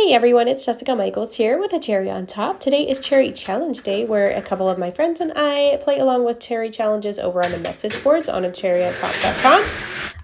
Hey everyone, it's Jessica Michaels here with a cherry on top. Today is Cherry Challenge Day, where a couple of my friends and I play along with cherry challenges over on the message boards on acherryontop.com.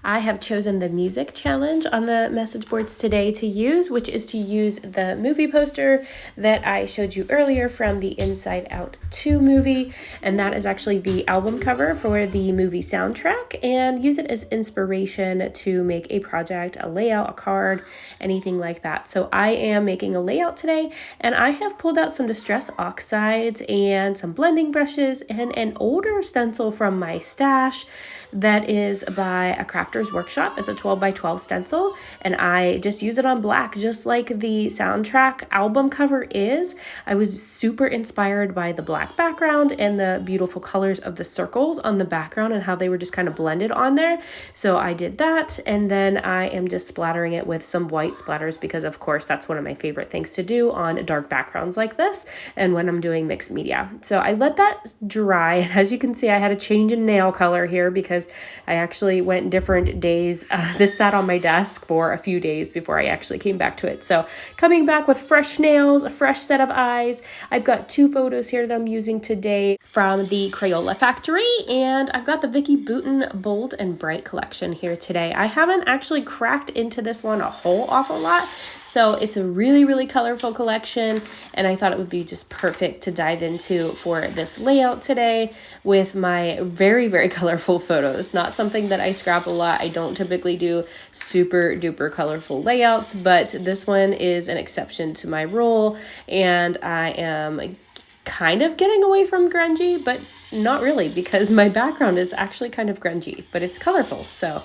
I have chosen the music challenge on the message boards today to use, which is to use the movie poster that I showed you earlier from the Inside Out 2 movie, and that is actually the album cover for the movie soundtrack, and use it as inspiration to make a project, a layout, a card, anything like that. So I am making a layout today, and I have pulled out some Distress Oxides and some blending brushes and an older stencil from my stash that is by a crafter's workshop. It's a 12 by 12 stencil, and I just use it on black, just like the soundtrack album cover is. I was super inspired by the black background and the beautiful colors of the circles on the background and how they were just kind of blended on there. So I did that, and then I am just splattering it with some white splatters because of course that's one of my favorite things to do on dark backgrounds like this and when I'm doing mixed media. So I let that dry, and as you can see, I had a change in nail color here because I actually went different days. This sat on my desk for a few days before I actually came back to it. So coming back with fresh nails, a fresh set of eyes. I've got two photos here that I'm using today from the Crayola factory, and I've got the Vicki Boutin Bold and Bright collection here today. I haven't actually cracked into this one a whole awful lot, so it's a really, really colorful collection, and I thought it would be just perfect to dive into for this layout today with my very, very colorful photos. Not something that I scrap a lot. I don't typically do super duper colorful layouts, but this one is an exception to my rule, and I am kind of getting away from grungy, but not really, because my background is actually kind of grungy, but it's colorful. So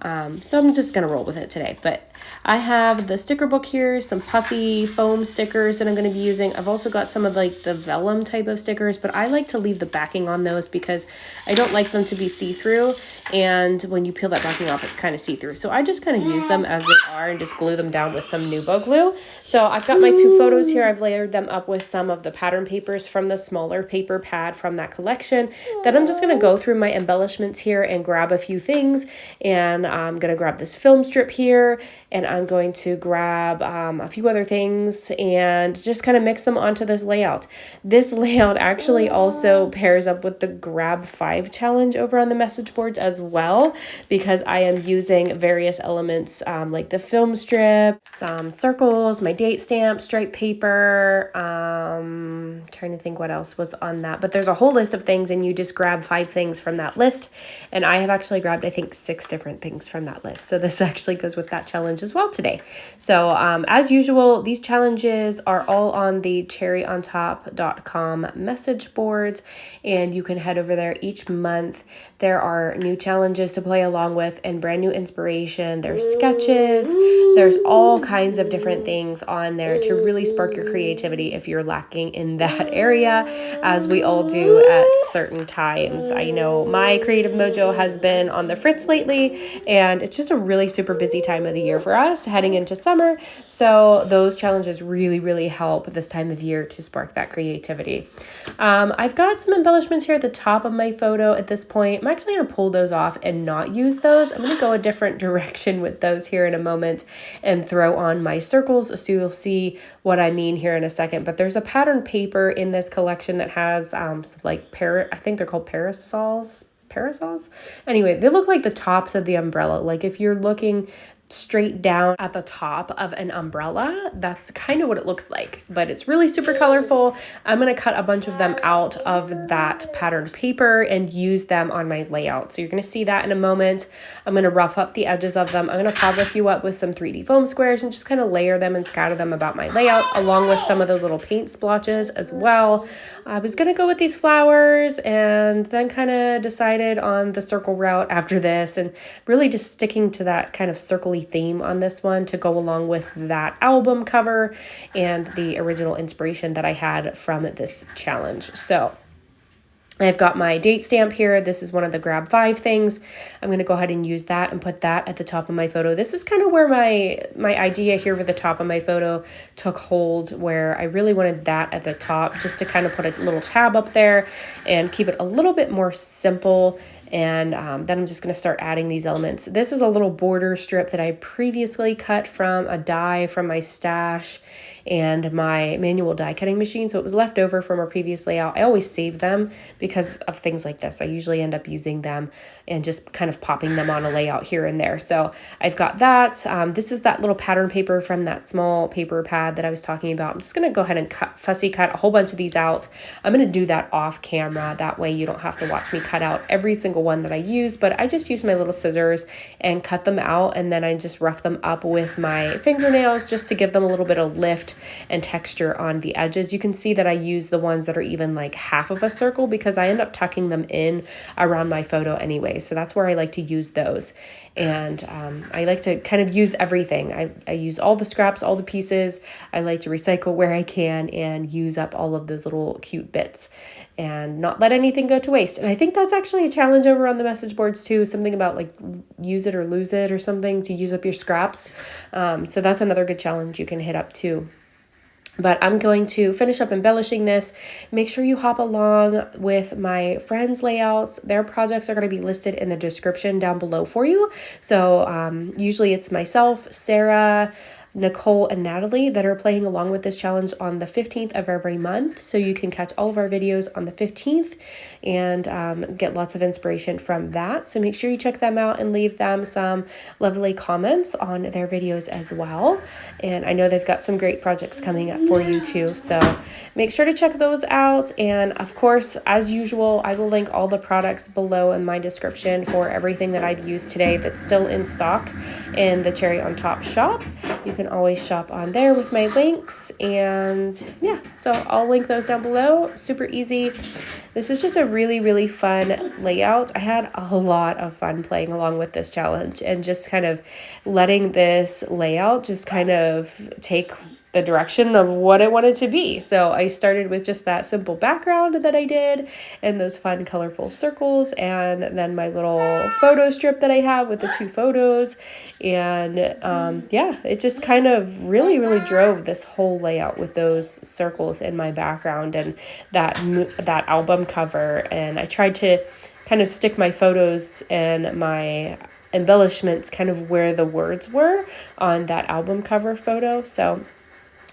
I'm just going to roll with it today. But I have the sticker book here, some puffy foam stickers that I'm going to be using. I've also got some of like the vellum type of stickers, but I like to leave the backing on those because I don't like them to be see-through. And when you peel that backing off, it's kind of see-through. So I just kind of use them as they are and just glue them down with some Nuvo glue. So I've got my two photos here. I've layered them up with some of the pattern papers from the smaller paper pad from that collection. Then I'm just going to go through my embellishments here and grab a few things. And I'm going to grab this film strip here, and I'm going to grab a few other things and just kind of mix them onto this layout. This layout actually also pairs up with the Grab 5 challenge over on the message boards as well, because I am using various elements like the film strip, some circles, my date stamp, striped paper, trying to think what else was on that, but there's a whole list of things, and you just grab 5 things from that list, and I have actually grabbed I think 6 different things from that list. So this actually goes with that challenge as well today. So as usual, these challenges are all on the cherryontop.com message boards, and you can head over there each month. There are new challenges to play along with and brand new inspiration. There's sketches. There's all kinds of different things on there to really spark your creativity if you're lacking in that area, as we all do at certain times. I know my creative mojo has been on the fritz lately, and it's just a really super busy time of the year for us heading into summer. So those challenges really, really help this time of year to spark that creativity. I've got some embellishments here at the top of my photo at this point. I'm actually going to pull those off and not use those. I'm going to go a different direction with those here in a moment and throw on my circles, so you'll see what I mean here in a second. But there's a pattern paper in this collection that has some like I think they're called parasols. Anyway, they look like the tops of the umbrella. Like if you're looking straight down at the top of an umbrella, that's kind of what it looks like, but it's really super colorful. I'm going to cut a bunch of them out of that patterned paper and use them on my layout. So you're going to see that in a moment. I'm going to rough up the edges of them. I'm going to pop a few up with some 3D foam squares and just kind of layer them and scatter them about my layout, along with some of those little paint splotches as well. I was going to go with these flowers and then kind of decided on the circle route after this, and really just sticking to that kind of circle theme on this one to go along with that album cover and the original inspiration that I had from this challenge. So I've got my date stamp here. This is one of the Grab 5 things. I'm going to go ahead and use that and put that at the top of my photo. This is kind of where my idea here for the top of my photo took hold, where I really wanted that at the top just to kind of put a little tab up there and keep it a little bit more simple And then I'm just going to start adding these elements. This is a little border strip that I previously cut from a die from my stash and my manual die cutting machine. So it was left over from a previous layout. I always save them because of things like this. I usually end up using them and just kind of popping them on a layout here and there. So I've got that. This is that little pattern paper from that small paper pad that I was talking about. I'm just going to go ahead and fussy cut a whole bunch of these out. I'm going to do that off camera. That way you don't have to watch me cut out every single one that I use, but I just use my little scissors and cut them out, and then I just rough them up with my fingernails just to give them a little bit of lift and texture on the edges. You can see that I use the ones that are even like half of a circle because I end up tucking them in around my photo anyway. So that's where I like to use those. And I like to kind of use everything. I use all the scraps, all the pieces. I like to recycle where I can and use up all of those little cute bits and not let anything go to waste. And I think that's actually a challenge over on the message boards too, something about like use it or lose it or something, to use up your scraps. So that's another good challenge you can hit up too. But I'm going to finish up embellishing this. Make sure you hop along with my friends' layouts. Their projects are going to be listed in the description down below for you. So usually it's myself, Sarah, Nicole, and Natalie that are playing along with this challenge on the 15th of every month. So you can catch all of our videos on the 15th and get lots of inspiration from that. So make sure you check them out and leave them some lovely comments on their videos as well. And I know they've got some great projects coming up for you too. So make sure to check those out. And of course, as usual, I will link all the products below in my description for everything that I've used today that's still in stock in the Cherry on Top shop. You can always shop on there with my links. And yeah, so I'll link those down below. Super easy. This is just a really, really fun layout. I had a lot of fun playing along with this challenge and just kind of letting this layout just kind of take the direction of what I wanted to be. So I started with just that simple background that I did and those fun colorful circles, and then my little photo strip that I have with the two photos. And yeah, it just kind of really, really drove this whole layout with those circles in my background and that album cover. And I tried to kind of stick my photos and my embellishments kind of where the words were on that album cover photo. So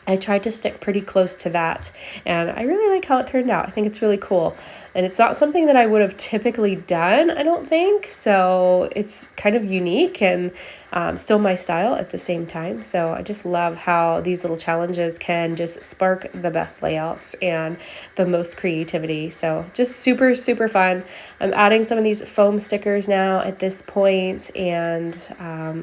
I tried to stick pretty close to that, and I really like how it turned out. I think it's really cool, and it's not something that I would have typically done, I don't think, so it's kind of unique and still my style at the same time. So I just love how these little challenges can just spark the best layouts and the most creativity. So just super, super fun. I'm adding some of these foam stickers now at this point, and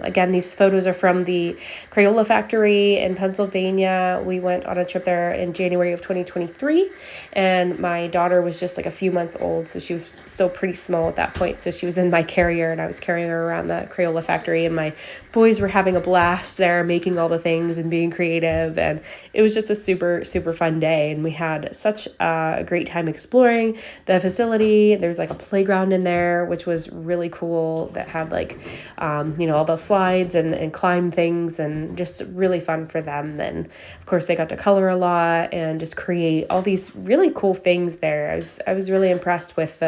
again, these photos are from the Crayola factory in Pennsylvania. We went on a trip there in January of 2023, and my daughter was just like a few months old, so she was still pretty small at that point. So she was in my carrier, and I was carrying her around the Crayola factory, and my boys were having a blast there, making all the things and being creative, and it was just a super, super fun day. And we had such a great time exploring the facility. There's like a playground in there, which was really cool, that had like all those slides and climb things, and just really fun for them. And of course they got to color a lot and just create all these really cool things there. I was really impressed with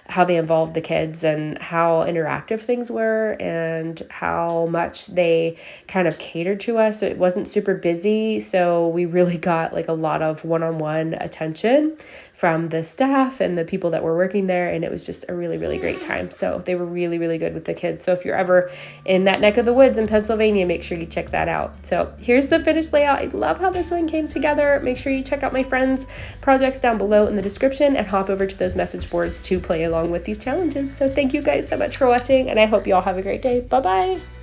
how they involved the kids and how interactive things were and how much they kind of catered to us. It wasn't super busy, so we really got like a lot of one-on-one attention from the staff and the people that were working there, and it was just a really, really great time. So they were really, really good with the kids. So if you're ever in that neck of the woods in Pennsylvania, make sure you check that out. So here's the finished layout. I love how this one came together. Make sure you check out my friends' projects down below in the description and hop over to those message boards to play along with these challenges. So thank you guys so much for watching, and I hope you all have a great day. Bye-bye.